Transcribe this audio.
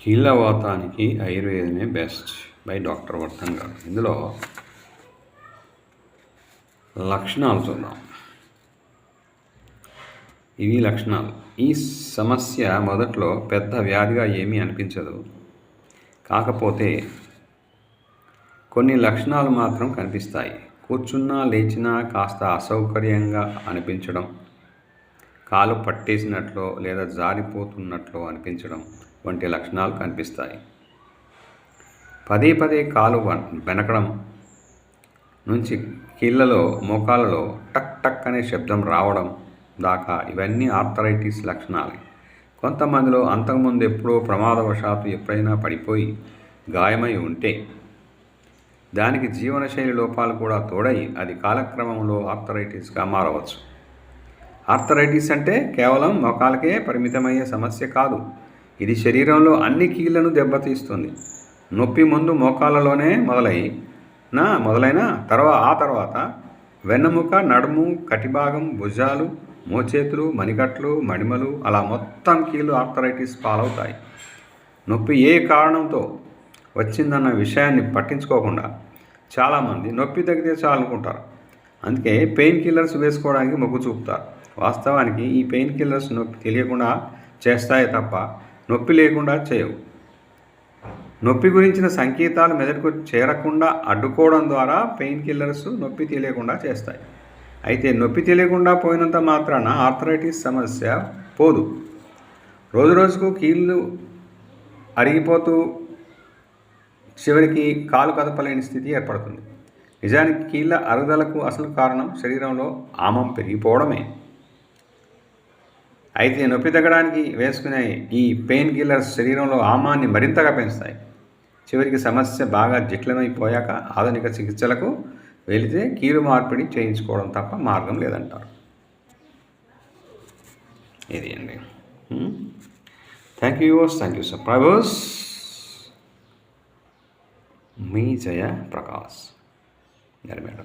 కీళ్ళవాతానికి ఆయుర్వేదమే best by doctor Vardhan గారు. ఇందులో లక్షణాలు చూద్దాం. ఇవి లక్షణాలు. ఈ సమస్య మొదట్లో పెద్ద వ్యాధిగా ఏమీ అనిపించదు. కాకపోతే కొన్ని లక్షణాలు మాత్రం కనిపిస్తాయి. కూర్చున్నా లేచినా కాస్త అసౌకర్యంగా అనిపించడం, కాలు పట్టేసినట్లు లేదా జారిపోతున్నట్లు అనిపించడం వంటి లక్షణాలు కనిపిస్తాయి. పదే పదే కాలు బెనకడం నుంచి కీళ్ళలో మోకాళ్ళలో టక్ టక్ అనే శబ్దం రావడం దాకా ఇవన్నీ ఆర్థరైటిస్ లక్షణాలే. కొంతమందిలో అంతకుముందు ఎప్పుడో ప్రమాదవశాత్తు ఎప్పుడైనా పడిపోయి గాయమై ఉంటే దానికి జీవనశైలి లోపాలు కూడా తోడై అది కాలక్రమంలో ఆర్థరైటిస్గా మారవచ్చు. ఆర్థరైటిస్ అంటే కేవలం మోకాలకే పరిమితమయ్యే సమస్య కాదు. ఇది శరీరంలో అన్ని కీళ్లను దెబ్బతీస్తుంది. నొప్పి ముందు మోకాళ్ళలోనే మొదలైన తర్వాత వెన్నెముక, నడుము, కటిభాగం, భుజాలు, మోచేతులు, మణికట్లు, మడిమలు అలా మొత్తం కీళ్ళు ఆర్థరైటిస్ పాలవుతాయి. నొప్పి ఏ కారణంతో వచ్చిందన్న విషయాన్ని పట్టించుకోకుండా చాలామంది నొప్పి తగ్గితే చాలనుకుంటారు. అందుకే పెయిన్ కిల్లర్స్ వేసుకోవడానికి మొగ్గు చూపుతారు. వాస్తవానికి ఈ పెయిన్ కిల్లర్స్ నొప్పి తెలియకుండా చేస్తాయే తప్ప నొప్పి లేకుండా చేయవు. నొప్పి గురించిన సంకేతాలు మెదడుకు చేరకుండా అడ్డుకోవడం ద్వారా పెయిన్ కిల్లర్స్ నొప్పి తెలియకుండా చేస్తాయి. అయితే నొప్పి తెలియకుండా పోయినంత మాత్రాన ఆర్థరైటిస్ సమస్య పోదు. రోజు రోజుకు కీళ్ళు అరిగిపోతూ చివరికి కాలు కదపలేని స్థితి ఏర్పడుతుంది. నిజానికి కీళ్ళ అరుగుదలకు అసలు కారణం శరీరంలో ఆమం పెరిగిపోవడమే. అయితే నొప్పి తగ్గడానికి వేసుకునే ఈ పెయిన్ కిల్లర్స్ శరీరంలో ఆమాన్ని మరింతగా పెంచుతాయి. చివరికి సమస్య బాగా జటిలమైపోయాక ఆధునిక చికిత్సలకు వెళితే కీలు మార్పిడి చేయించుకోవడం తప్ప మార్గం లేదంటారు. ఇది అండి. Thank you subscribers. Me Jaya Prakash. Madam